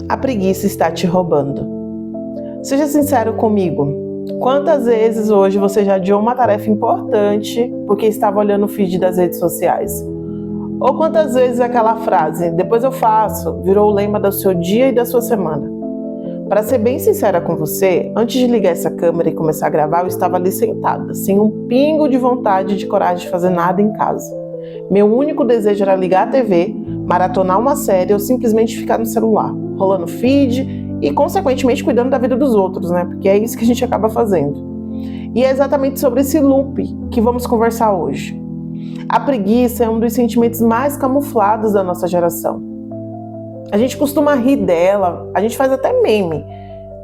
A preguiça está te roubando. Seja sincero comigo. Quantas vezes hoje você já adiou uma tarefa importante porque estava olhando o feed das redes sociais? Ou quantas vezes aquela frase, depois eu faço, virou o lema do seu dia e da sua semana? Para ser bem sincera com você, antes de ligar essa câmera e começar a gravar, eu estava ali sentada, sem um pingo de vontade e de coragem de fazer nada em casa. Meu único desejo era ligar a TV, maratonar uma série ou simplesmente ficar no celular, rolando feed e, consequentemente, cuidando da vida dos outros, né? Porque é isso que a gente acaba fazendo. E é exatamente sobre esse loop que vamos conversar hoje. A preguiça é um dos sentimentos mais camuflados da nossa geração. A gente costuma rir dela, a gente faz até meme.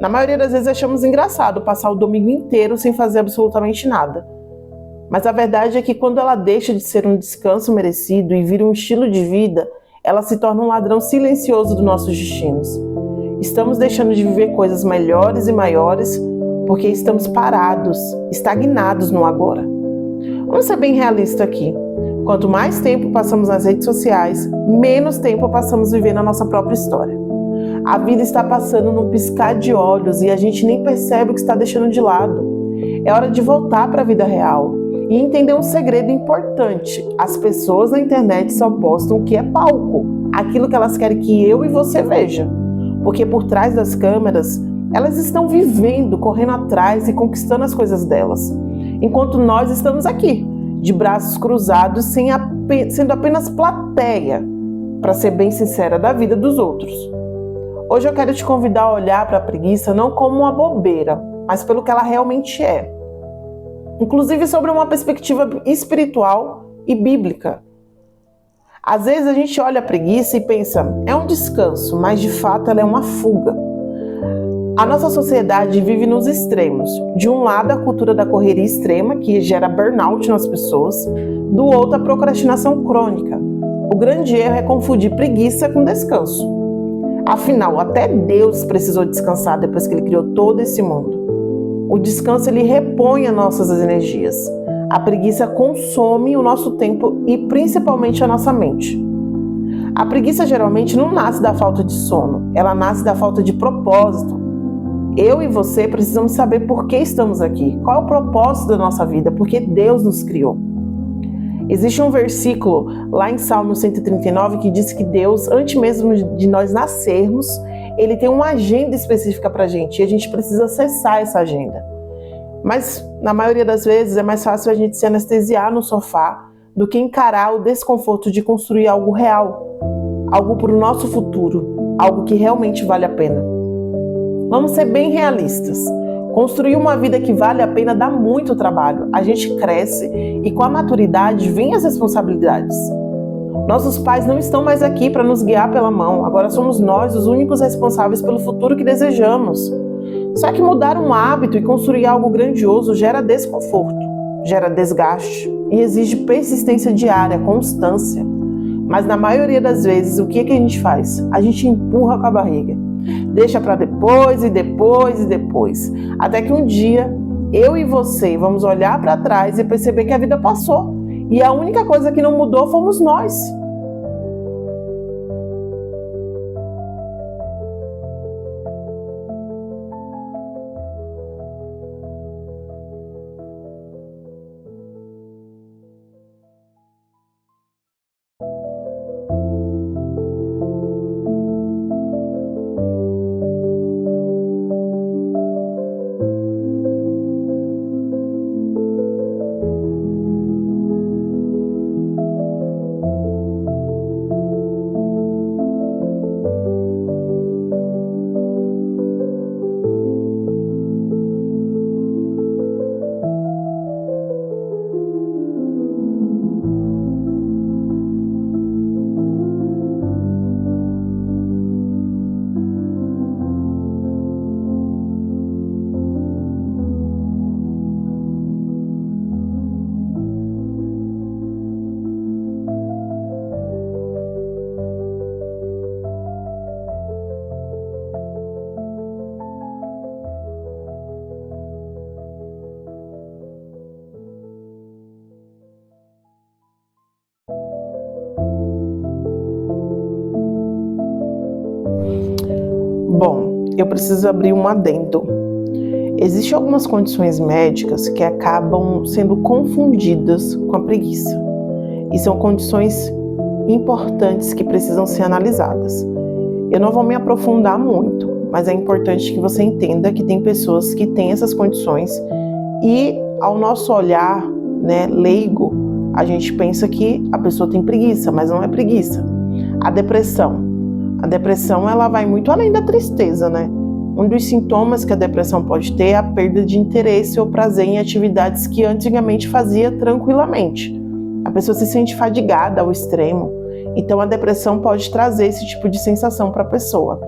Na maioria das vezes achamos engraçado passar o domingo inteiro sem fazer absolutamente nada. Mas a verdade é que quando ela deixa de ser um descanso merecido e vira um estilo de vida, ela se torna um ladrão silencioso dos nossos destinos. Estamos deixando de viver coisas melhores e maiores porque estamos parados, estagnados no agora. Vamos ser bem realistas aqui. Quanto mais tempo passamos nas redes sociais, menos tempo passamos vivendo a nossa própria história. A vida está passando num piscar de olhos e a gente nem percebe o que está deixando de lado. É hora de voltar para a vida real e entender um segredo importante. As pessoas na internet só postam o que é palco, aquilo que elas querem que eu e você veja. Porque por trás das câmeras, elas estão vivendo, correndo atrás e conquistando as coisas delas. Enquanto nós estamos aqui, de braços cruzados, sendo apenas plateia, para ser bem sincera, da vida dos outros. Hoje eu quero te convidar a olhar para a preguiça não como uma bobeira, mas pelo que ela realmente é. Inclusive sobre uma perspectiva espiritual e bíblica. Às vezes a gente olha a preguiça e pensa, é um descanso, mas de fato ela é uma fuga. A nossa sociedade vive nos extremos. De um lado, a cultura da correria extrema, que gera burnout nas pessoas. Do outro, a procrastinação crônica. O grande erro é confundir preguiça com descanso. Afinal, até Deus precisou descansar depois que Ele criou todo esse mundo. O descanso, ele repõe as nossas energias. A preguiça consome o nosso tempo e principalmente a nossa mente. A preguiça geralmente não nasce da falta de sono, ela nasce da falta de propósito. Eu e você precisamos saber por que estamos aqui, qual é o propósito da nossa vida, porque Deus nos criou. Existe um versículo lá em Salmo 139 que diz que Deus, antes mesmo de nós nascermos, Ele tem uma agenda específica para a gente e a gente precisa acessar essa agenda. Mas, na maioria das vezes, é mais fácil a gente se anestesiar no sofá do que encarar o desconforto de construir algo real, algo para o nosso futuro, algo que realmente vale a pena. Vamos ser bem realistas. Construir uma vida que vale a pena dá muito trabalho. A gente cresce e com a maturidade vem as responsabilidades. Nossos pais não estão mais aqui para nos guiar pela mão. Agora somos nós os únicos responsáveis pelo futuro que desejamos. Só que mudar um hábito e construir algo grandioso gera desconforto, gera desgaste e exige persistência diária, constância. Mas na maioria das vezes, o que a gente faz? A gente empurra com a barriga. Deixa para depois e depois e depois. Até que um dia, eu e você vamos olhar para trás e perceber que a vida passou. E a única coisa que não mudou fomos nós. Bom, eu preciso abrir um adendo. Existem algumas condições médicas que acabam sendo confundidas com a preguiça. E são condições importantes que precisam ser analisadas. Eu não vou me aprofundar muito, mas é importante que você entenda que tem pessoas que têm essas condições e, ao nosso olhar, leigo, a gente pensa que a pessoa tem preguiça, mas não é preguiça. A depressão ela vai muito além da tristeza, Um dos sintomas que a depressão pode ter é a perda de interesse ou prazer em atividades que antigamente fazia tranquilamente. A pessoa se sente fadigada ao extremo, então a depressão pode trazer esse tipo de sensação para a pessoa.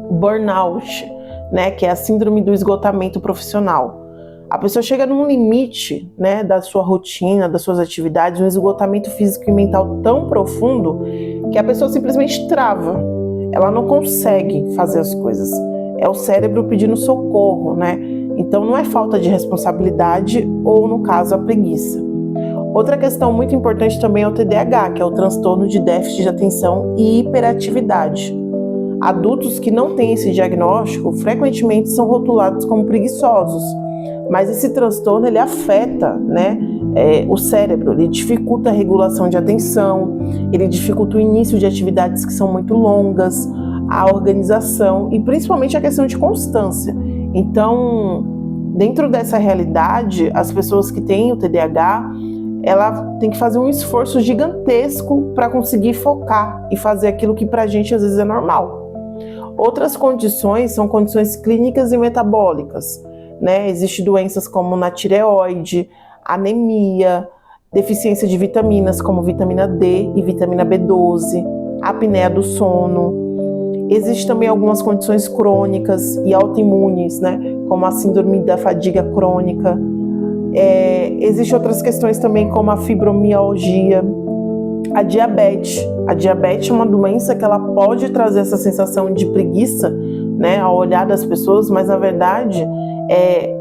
Burnout, que é a síndrome do esgotamento profissional. A pessoa chega num limite, da sua rotina, das suas atividades, um esgotamento físico e mental tão profundo que a pessoa simplesmente trava. Ela não consegue fazer as coisas. É o cérebro pedindo socorro, Então não é falta de responsabilidade ou, no caso, a preguiça. Outra questão muito importante também é o TDAH, que é o transtorno de déficit de atenção e hiperatividade. Adultos que não têm esse diagnóstico frequentemente são rotulados como preguiçosos, mas esse transtorno ele afeta o cérebro, ele dificulta a regulação de atenção, ele dificulta o início de atividades que são muito longas, a organização e principalmente a questão de constância. Então, dentro dessa realidade, as pessoas que têm o TDAH, ela tem que fazer um esforço gigantesco para conseguir focar e fazer aquilo que pra gente às vezes é normal. Outras condições são condições clínicas e metabólicas, Existem doenças como na tireoide, anemia, deficiência de vitaminas como vitamina D e vitamina B12, apneia do sono. Existem também algumas condições crônicas e autoimunes, como a síndrome da fadiga crônica. Existem outras questões também como a fibromialgia, a diabetes. A diabetes é uma doença que ela pode trazer essa sensação de preguiça, ao olhar das pessoas, mas na verdade,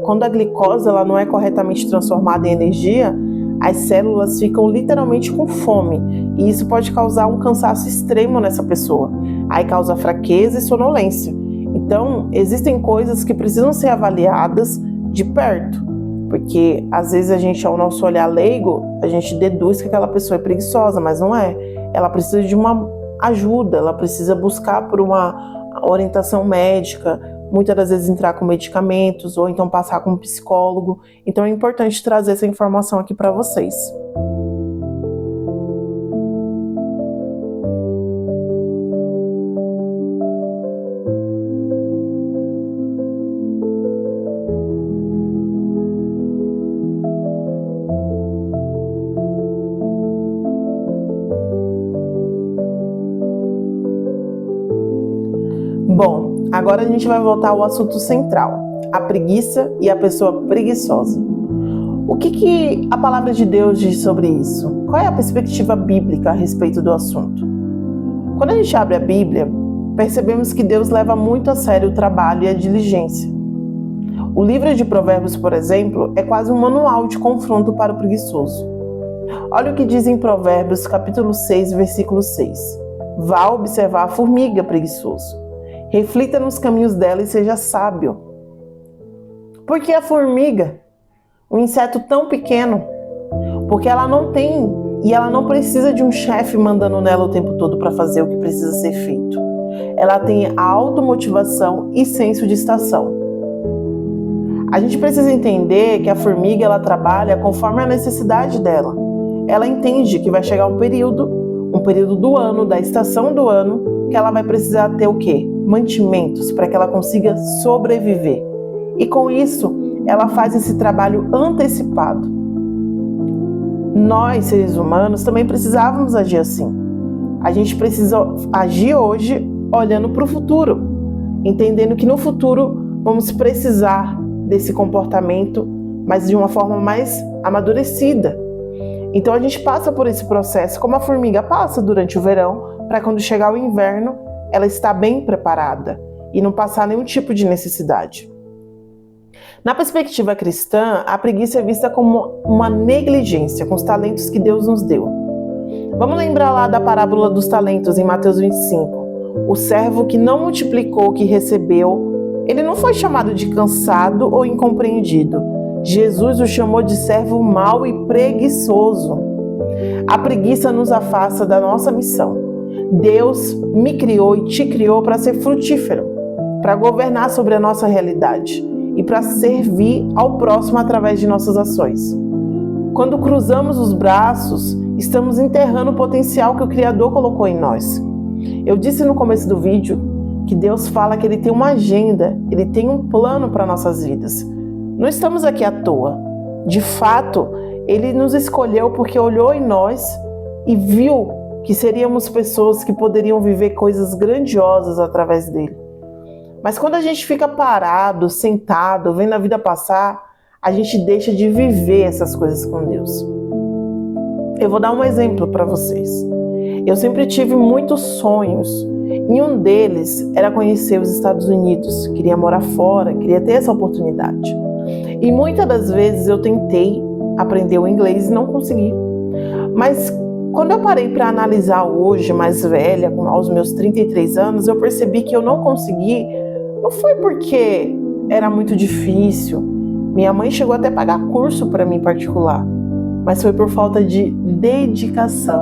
quando a glicose ela não é corretamente transformada em energia, as células ficam literalmente com fome e isso pode causar um cansaço extremo nessa pessoa. Aí causa fraqueza e sonolência. Então, existem coisas que precisam ser avaliadas de perto, porque às vezes a gente, ao nosso olhar leigo, a gente deduz que aquela pessoa é preguiçosa, mas não é. Ela precisa de uma ajuda, ela precisa buscar por uma orientação médica, muitas das vezes entrar com medicamentos ou então passar com um psicólogo. Então é importante trazer essa informação aqui para vocês. Bom, agora a gente vai voltar ao assunto central, a preguiça e a pessoa preguiçosa. O que a palavra de Deus diz sobre isso? Qual é a perspectiva bíblica a respeito do assunto? Quando a gente abre a Bíblia, percebemos que Deus leva muito a sério o trabalho e a diligência. O livro de Provérbios, por exemplo, é quase um manual de confronto para o preguiçoso. Olha o que diz em Provérbios, capítulo 6, versículo 6. Vá observar a formiga, preguiçoso. Reflita nos caminhos dela e seja sábio. Por que a formiga? Um inseto tão pequeno? Porque ela não tem e ela não precisa de um chefe mandando nela o tempo todo para fazer o que precisa ser feito. Ela tem a automotivação e senso de estação. A gente precisa entender que a formiga ela trabalha conforme a necessidade dela. Ela entende que vai chegar um período do ano, da estação do ano, que ela vai precisar ter o quê? Mantimentos, para que ela consiga sobreviver. E com isso, ela faz esse trabalho antecipado. Nós, seres humanos, também precisávamos agir assim. A gente precisa agir hoje olhando para o futuro, entendendo que no futuro vamos precisar desse comportamento, mas de uma forma mais amadurecida. Então a gente passa por esse processo, como a formiga passa durante o verão, para quando chegar o inverno, ela está bem preparada e não passar nenhum tipo de necessidade. Na perspectiva cristã, a preguiça é vista como uma negligência com os talentos que Deus nos deu. Vamos lembrar lá da parábola dos talentos em Mateus 25. O servo que não multiplicou o que recebeu, ele não foi chamado de cansado ou incompreendido. Jesus o chamou de servo mau e preguiçoso. A preguiça nos afasta da nossa missão. Deus me criou e te criou para ser frutífero, para governar sobre a nossa realidade e para servir ao próximo através de nossas ações. Quando cruzamos os braços, estamos enterrando o potencial que o Criador colocou em nós. Eu disse no começo do vídeo que Deus fala que Ele tem uma agenda, Ele tem um plano para nossas vidas. Não estamos aqui à toa. De fato, Ele nos escolheu porque olhou em nós e viu que seríamos pessoas que poderiam viver coisas grandiosas através dele. Mas quando a gente fica parado, sentado, vendo a vida passar, a gente deixa de viver essas coisas com Deus. Eu vou dar um exemplo para vocês. Eu sempre tive muitos sonhos e um deles era conhecer os Estados Unidos. Queria morar fora, queria ter essa oportunidade. E muitas das vezes eu tentei aprender o inglês e não consegui. Mas quando eu parei para analisar hoje, mais velha, aos meus 33 anos, eu percebi que eu não consegui. Não foi porque era muito difícil. Minha mãe chegou até a pagar curso para mim particular, mas foi por falta de dedicação.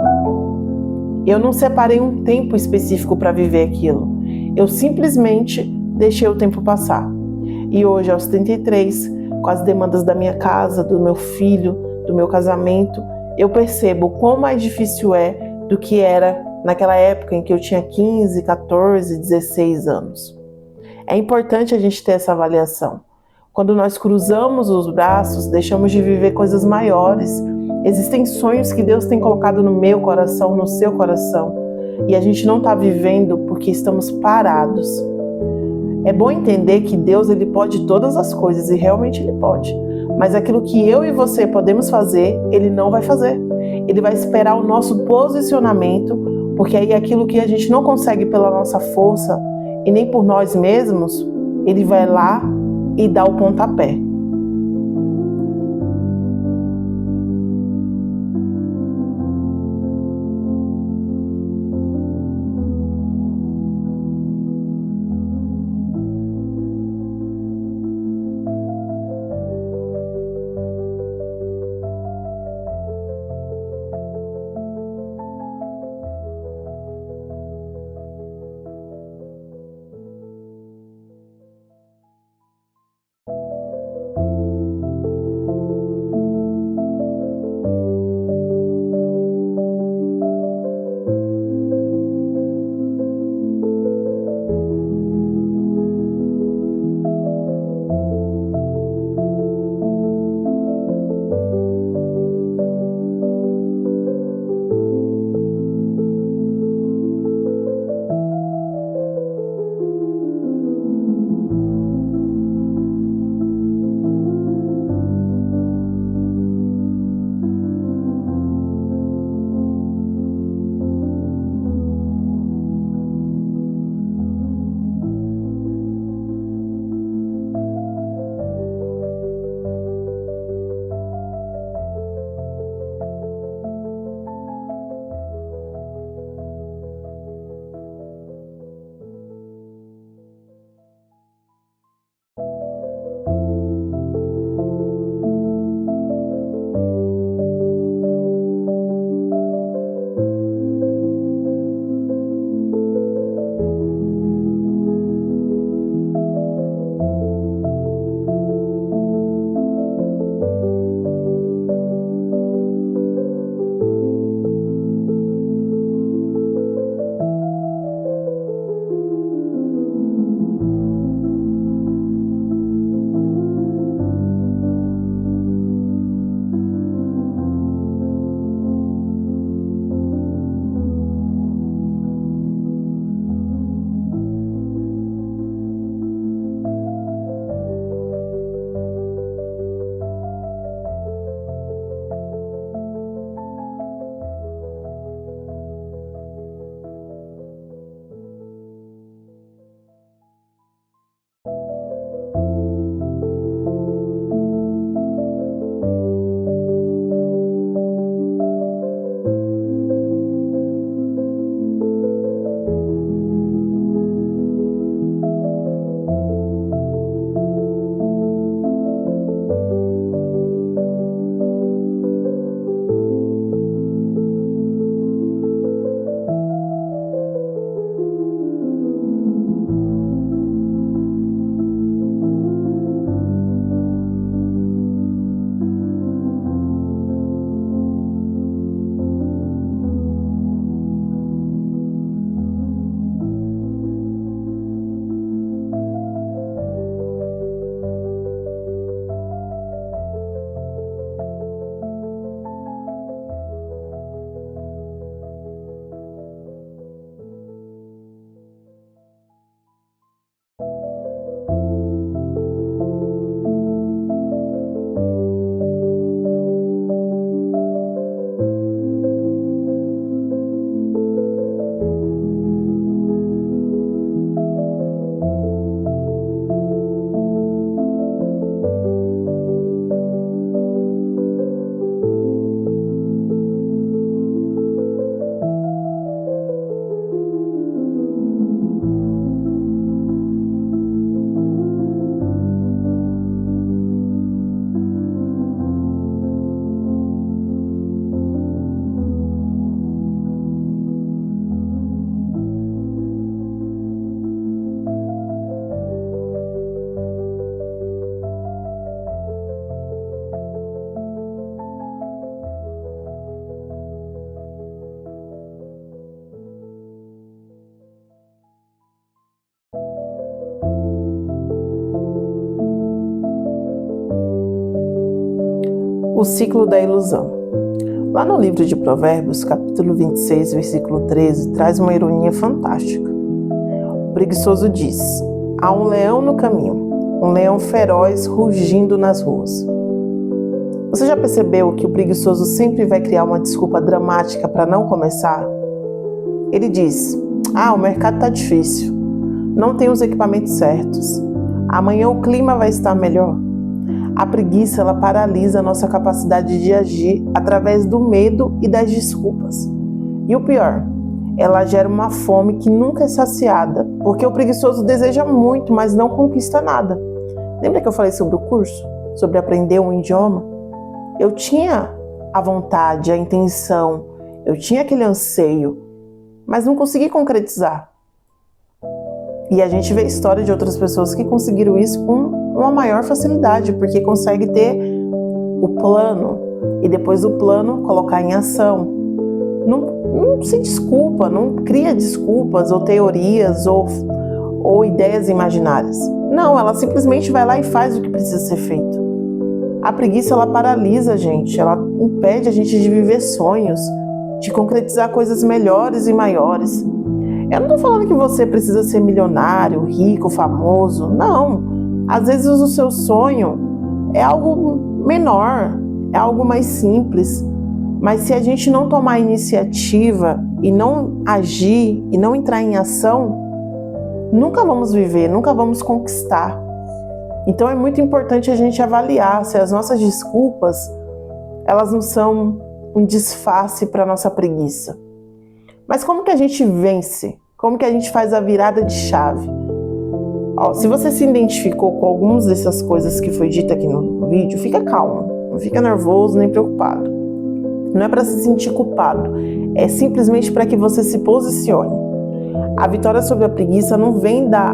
Eu não separei um tempo específico para viver aquilo. Eu simplesmente deixei o tempo passar. E hoje, aos 33, com as demandas da minha casa, do meu filho, do meu casamento, eu percebo quão mais difícil é do que era naquela época em que eu tinha 15, 14, 16 anos. É importante a gente ter essa avaliação. Quando nós cruzamos os braços, deixamos de viver coisas maiores. Existem sonhos que Deus tem colocado no meu coração, no seu coração, e a gente não está vivendo porque estamos parados. É bom entender que Deus ele pode todas as coisas, e realmente Ele pode. Mas aquilo que eu e você podemos fazer, Ele não vai fazer. Ele vai esperar o nosso posicionamento, porque aí aquilo que a gente não consegue pela nossa força e nem por nós mesmos, Ele vai lá e dá o pontapé. O ciclo da ilusão. Lá no livro de Provérbios, capítulo 26, versículo 13, traz uma ironia fantástica. O preguiçoso diz: há um leão no caminho, um leão feroz rugindo nas ruas. Você já percebeu que o preguiçoso sempre vai criar uma desculpa dramática para não começar? Ele diz: o mercado está difícil, não tem os equipamentos certos, amanhã o clima vai estar melhor. A preguiça, ela paralisa a nossa capacidade de agir através do medo e das desculpas. E o pior, ela gera uma fome que nunca é saciada, porque o preguiçoso deseja muito, mas não conquista nada. Lembra que eu falei sobre o curso? Sobre aprender um idioma? Eu tinha a vontade, a intenção, eu tinha aquele anseio, mas não consegui concretizar. E a gente vê a história de outras pessoas que conseguiram isso com uma maior facilidade, porque consegue ter o plano e depois do plano colocar em ação. Não se desculpa, não cria desculpas ou teorias ou ideias imaginárias. Não, ela simplesmente vai lá e faz o que precisa ser feito. A preguiça, ela paralisa a gente, ela impede a gente de viver sonhos, de concretizar coisas melhores e maiores. Eu não estou falando que você precisa ser milionário, rico, famoso, não. Às vezes o seu sonho é algo menor, é algo mais simples, mas se a gente não tomar iniciativa e não agir e não entrar em ação, nunca vamos viver, nunca vamos conquistar. Então é muito importante a gente avaliar se as nossas desculpas, elas não são um disfarce para a nossa preguiça. Mas como que a gente vence? Como que a gente faz a virada de chave? Se você se identificou com algumas dessas coisas que foi dita aqui no vídeo, fica calmo, não fica nervoso nem preocupado. Não é para se sentir culpado, é simplesmente para que você se posicione. A vitória sobre a preguiça não vem da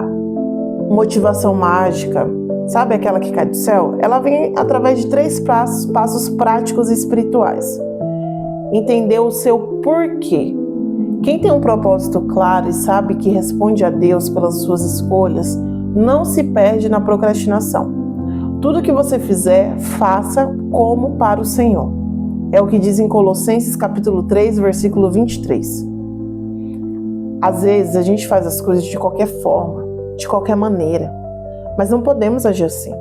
motivação mágica, sabe aquela que cai do céu? Ela vem através de 3 passos práticos e espirituais. Entender o seu porquê. Quem tem um propósito claro e sabe que responde a Deus pelas suas escolhas, não se perde na procrastinação. Tudo que você fizer, faça como para o Senhor. É o que diz em Colossenses capítulo 3, versículo 23. Às vezes a gente faz as coisas de qualquer forma, de qualquer maneira, mas não podemos agir assim.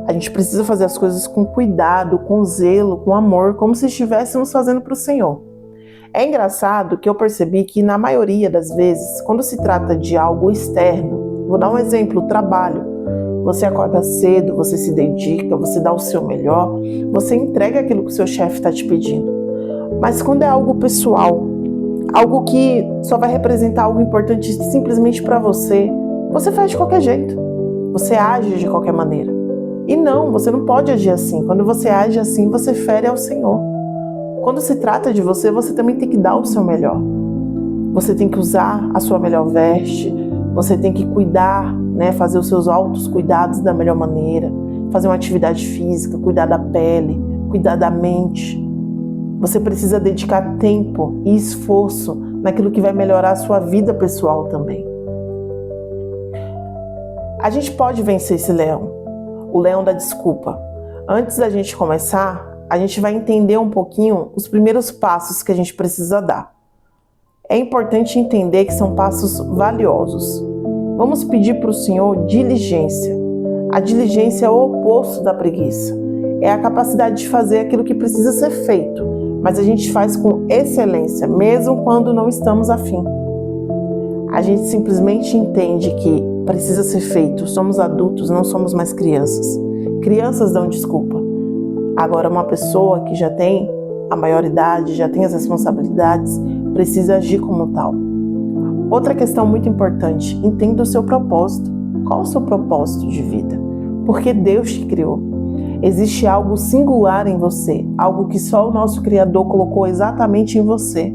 A gente precisa fazer as coisas com cuidado, com zelo, com amor, como se estivéssemos fazendo para o Senhor. É engraçado que eu percebi que na maioria das vezes, quando se trata de algo externo, vou dar um exemplo, o trabalho. Você acorda cedo, você se dedica, você dá o seu melhor, você entrega aquilo que o seu chefe está te pedindo. Mas quando é algo pessoal, algo que só vai representar algo importante simplesmente para você, você faz de qualquer jeito, você age de qualquer maneira. E não, você não pode agir assim. Quando você age assim, você fere ao Senhor. Quando se trata de você, você também tem que dar o seu melhor. Você tem que usar a sua melhor veste, você tem que cuidar, fazer os seus altos cuidados da melhor maneira, fazer uma atividade física, cuidar da pele, cuidar da mente. Você precisa dedicar tempo e esforço naquilo que vai melhorar a sua vida pessoal também. A gente pode vencer esse leão, o leão da desculpa. Antes da gente começar, a gente vai entender um pouquinho os primeiros passos que a gente precisa dar. É importante entender que são passos valiosos. Vamos pedir para o Senhor diligência. A diligência é o oposto da preguiça. É a capacidade de fazer aquilo que precisa ser feito, mas a gente faz com excelência, mesmo quando não estamos afim. A gente simplesmente entende que precisa ser feito. Somos adultos, não somos mais crianças. Crianças dão desculpa. Agora, uma pessoa que já tem a maioridade, já tem as responsabilidades, precisa agir como tal. Outra questão muito importante, entenda o seu propósito. Qual o seu propósito de vida? Porque Deus te criou. Existe algo singular em você, algo que só o nosso Criador colocou exatamente em você.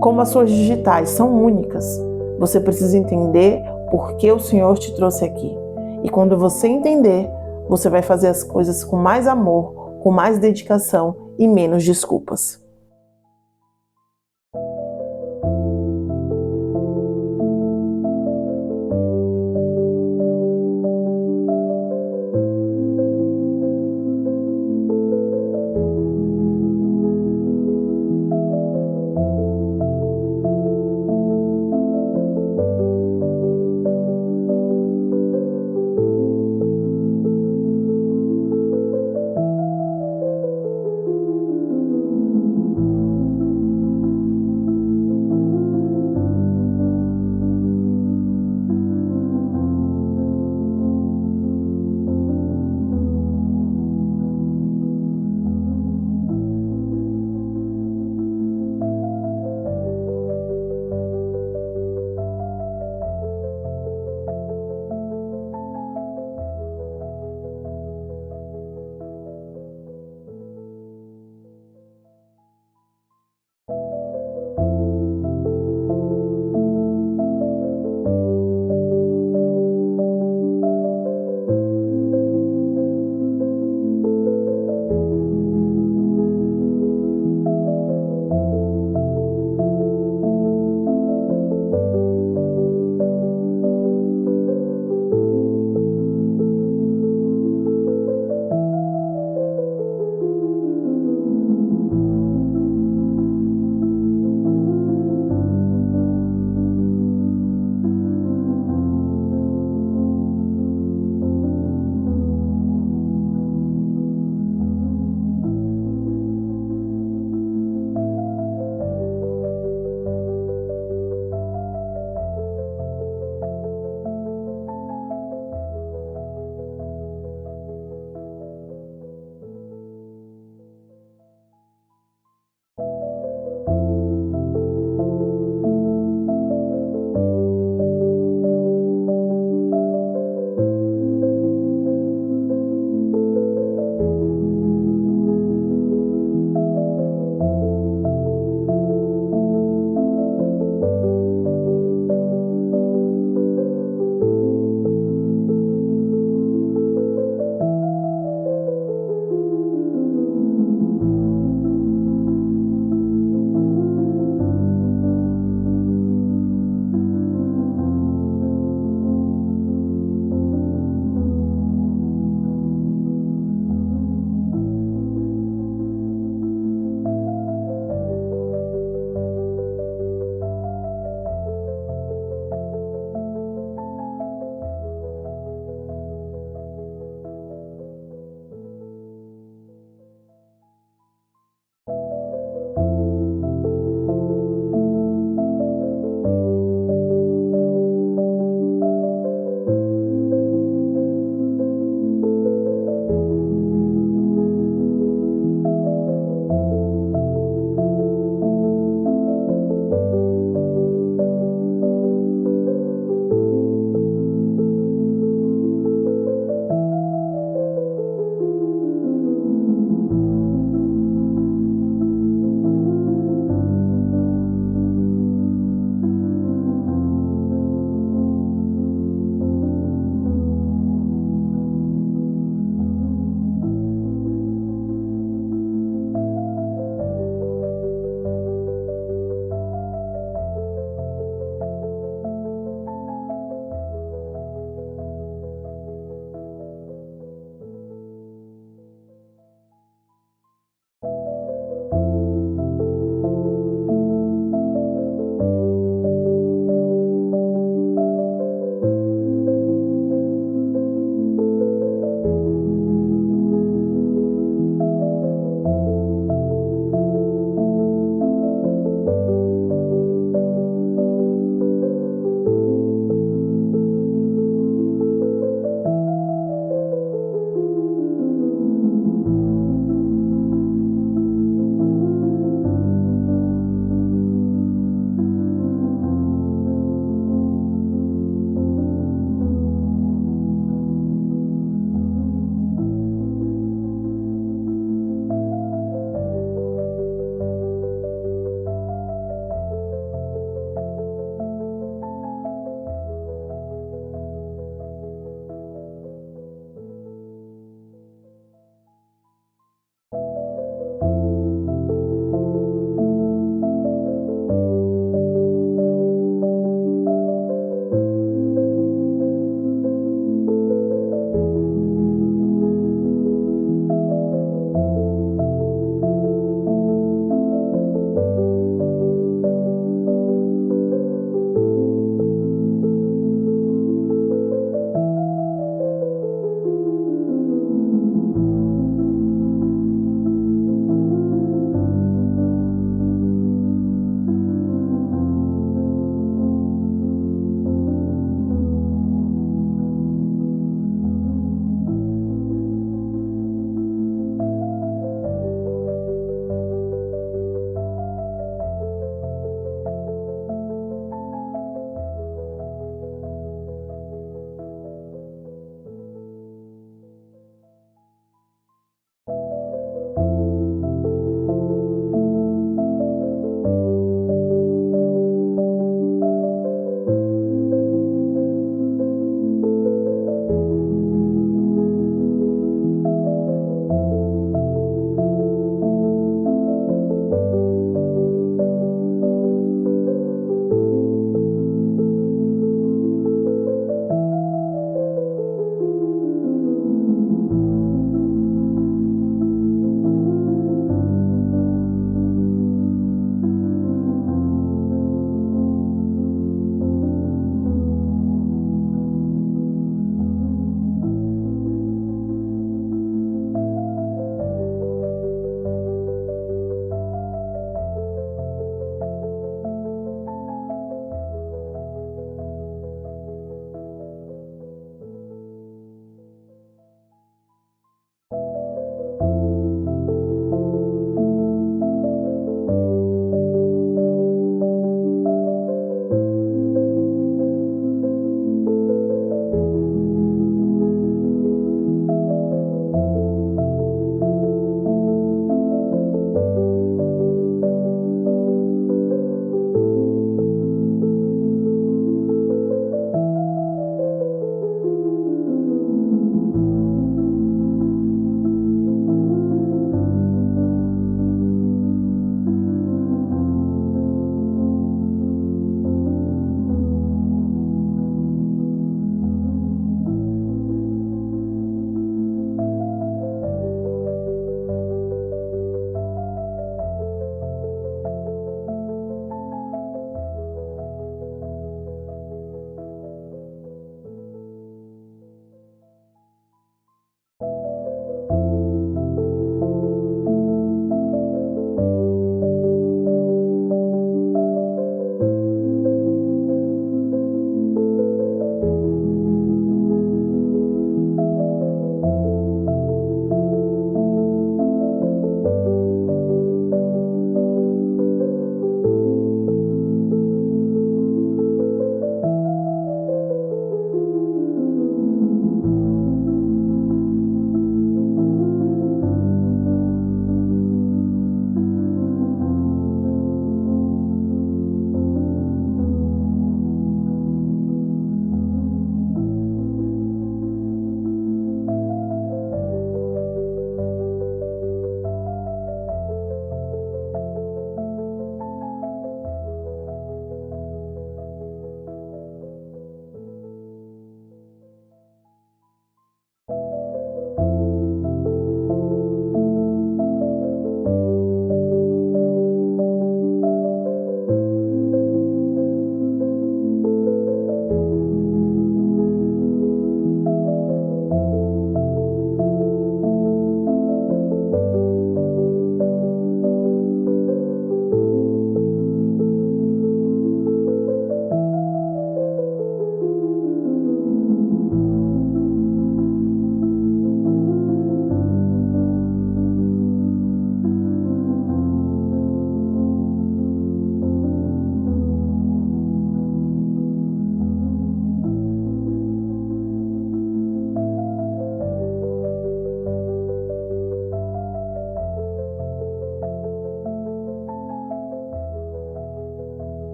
Como as suas digitais são únicas, você precisa entender por que o Senhor te trouxe aqui. E quando você entender, você vai fazer as coisas com mais amor, com mais dedicação e menos desculpas.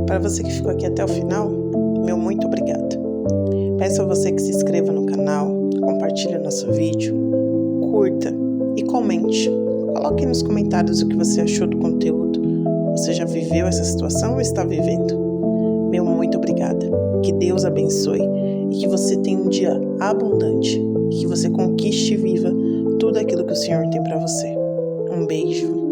Para você que ficou aqui até o final, meu muito obrigado. Peço a você que se inscreva no canal, compartilhe o nosso vídeo, curta e comente. Coloque nos comentários o que você achou do conteúdo. Você já viveu essa situação ou está vivendo? Meu muito obrigada. Que Deus abençoe e que você tenha um dia abundante e que você conquiste e viva tudo aquilo que o Senhor tem para você. Um beijo.